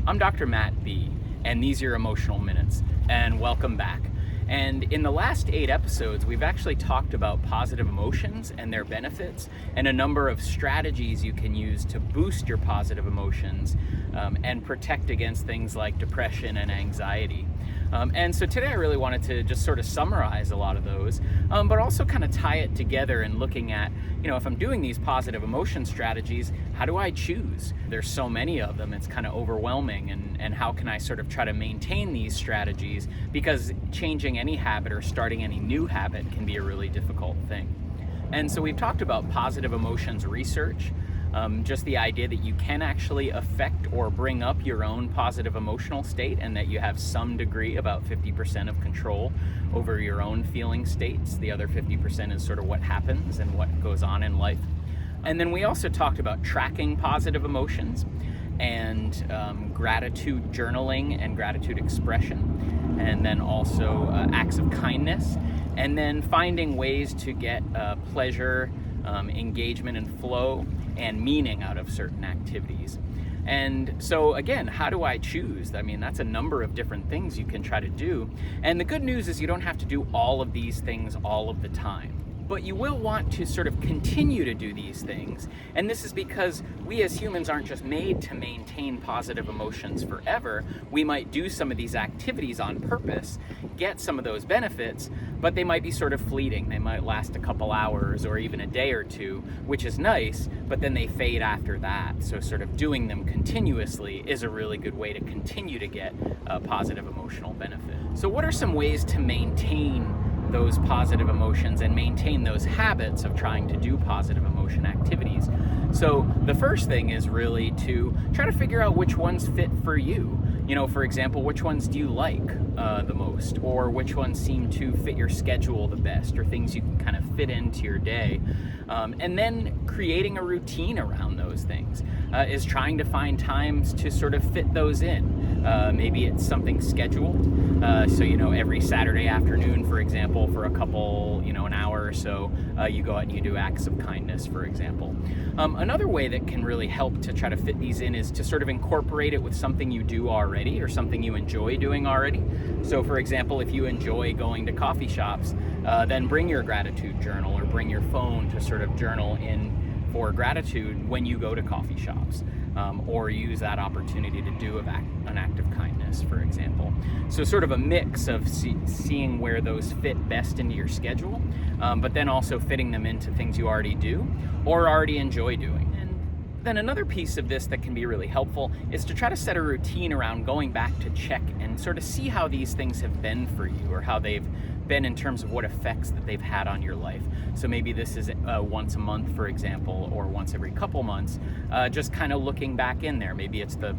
I'm Dr. Matt B, and these are your Emotional Minutes, and welcome back. And in the last 8 episodes, we've actually talked about positive emotions and their benefits, and a number of strategies you can use to boost your positive emotions and protect against things like depression and anxiety. And so today I really wanted to just sort of summarize a lot of those, but also kind of tie it together and looking at, if I'm doing these positive emotion strategies, how do I choose? There's so many of them, it's kind of overwhelming, and how can I sort of try to maintain these strategies? Because changing any habit or starting any new habit can be a really difficult thing. And so we've talked about positive emotions research, just the idea that you can actually affect or bring up your own positive emotional state, and that you have some degree, about 50% of control over your own feeling states. The other 50% is sort of what happens and what goes on in life. And then we also talked about tracking positive emotions and gratitude journaling and gratitude expression, and then also acts of kindness, and then finding ways to get pleasure, engagement and flow and meaning out of certain activities. And so again, how do I choose? I mean, that's a number of different things you can try to do. And the good news is you don't have to do all of these things all of the time. But you will want to sort of continue to do these things. And this is because we as humans aren't just made to maintain positive emotions forever. We might do some of these activities on purpose, get some of those benefits, but they might be sort of fleeting. They might last a couple hours or even a day or two, which is nice, but then they fade after that. So sort of doing them continuously is a really good way to continue to get a positive emotional benefit. So what are some ways to maintain those positive emotions and maintain those habits of trying to do positive emotion activities? So the first thing is really to try to figure out which ones fit for you. For example, which ones do you like the most, or which ones seem to fit your schedule the best, or things you can kind of fit into your day. And then creating a routine around those things is trying to find times to sort of fit those in. Maybe it's something scheduled. So, every Saturday afternoon, for example, for a couple, an hour or so, you go out and you do acts of kindness, for example. Another way that can really help to try to fit these in is to sort of incorporate it with something you do already or something you enjoy doing already. So, for example, if you enjoy going to coffee shops, then bring your gratitude journal or bring your phone to sort of journal in for gratitude when you go to coffee shops, or use that opportunity to do an act of kindness, for example. So sort of a mix of seeing where those fit best into your schedule, but then also fitting them into things you already do or already enjoy doing. Then another piece of this that can be really helpful is to try to set a routine around going back to check and sort of see how these things have been for you, or how they've been in terms of what effects that they've had on your life. So maybe this is once a month, for example, or once every couple months, just kind of looking back in there. Maybe it's the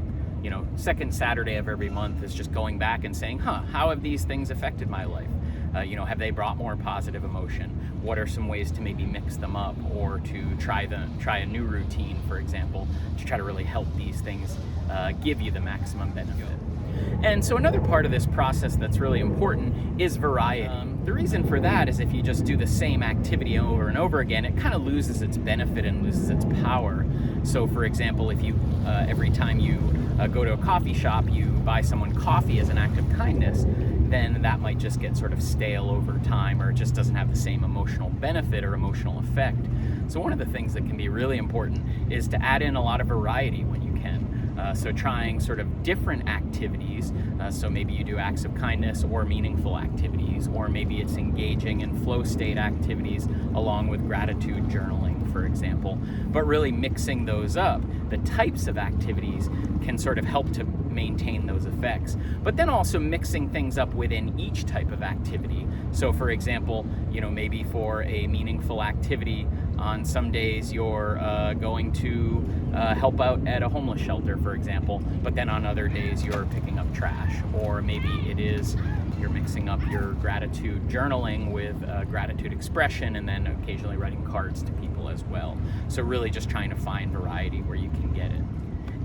second Saturday of every month is just going back and saying, how have these things affected my life? Have they brought more positive emotion? What are some ways to maybe mix them up, or to try a new routine, for example, to try to really help these things give you the maximum benefit? And so another part of this process that's really important is variety. The reason for that is if you just do the same activity over and over again, it kind of loses its benefit and loses its power. So for example, if you every time you go to a coffee shop, you buy someone coffee as an act of kindness, then that might just get sort of stale over time, or it just doesn't have the same emotional benefit or emotional effect. So one of the things that can be really important is to add in a lot of variety when you can. So trying sort of different activities. So maybe you do acts of kindness or meaningful activities, or maybe it's engaging in flow state activities along with gratitude journaling, for example. But really mixing those up, the types of activities can sort of help to maintain those effects. But then also mixing things up within each type of activity. So for example, maybe for a meaningful activity, on some days you're going to help out at a homeless shelter, for example, but then on other days you're picking up trash. Or maybe it is you're mixing up your gratitude journaling with gratitude expression, and then occasionally writing cards to people as well. So really just trying to find variety where you can get it.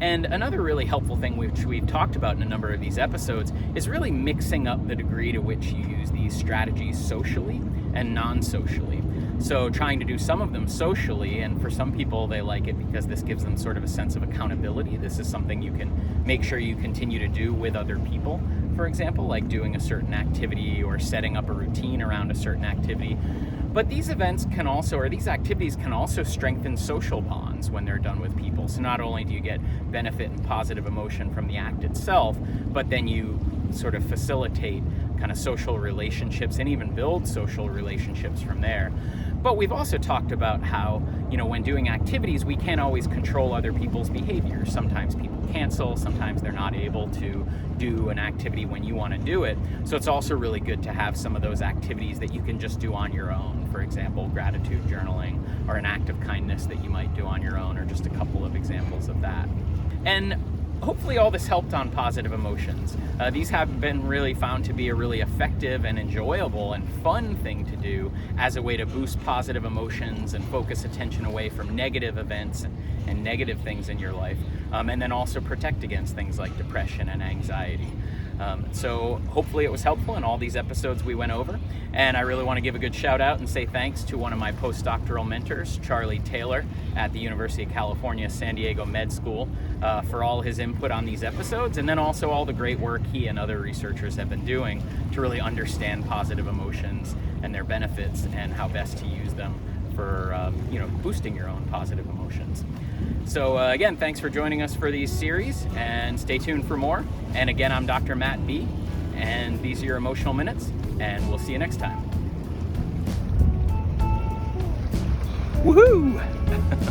And another really helpful thing, which we've talked about in a number of these episodes, is really mixing up the degree to which you use these strategies socially and non-socially. So trying to do some of them socially, and for some people they like it because this gives them sort of a sense of accountability. This is something you can make sure you continue to do with other people, for example, like doing a certain activity or setting up a routine around a certain activity. But these events can also, or these activities can also strengthen social bonds when they're done with people. So not only do you get benefit and positive emotion from the act itself, but then you sort of facilitate kind of social relationships and even build social relationships from there. But we've also talked about how, when doing activities, we can't always control other people's behavior. Sometimes people cancel, sometimes they're not able to do an activity when you want to do it. So it's also really good to have some of those activities that you can just do on your own. For example, gratitude journaling, or an act of kindness that you might do on your own, or just a couple of examples of that. And hopefully all this helped on positive emotions. These have been really found to be a really effective and enjoyable and fun thing to do as a way to boost positive emotions and focus attention away from negative events and negative things in your life, and then also protect against things like depression and anxiety. So hopefully it was helpful in all these episodes we went over. And I really want to give a good shout out and say thanks to one of my postdoctoral mentors, Charlie Taylor at the University of California, San Diego Med School, for all his input on these episodes, and then also all the great work he and other researchers have been doing to really understand positive emotions and their benefits and how best to use them for boosting your own positive emotions. So again, thanks for joining us for these series, and stay tuned for more. And again, I'm Dr. Matt B, and these are your Emotional Minutes, and we'll see you next time. Woohoo!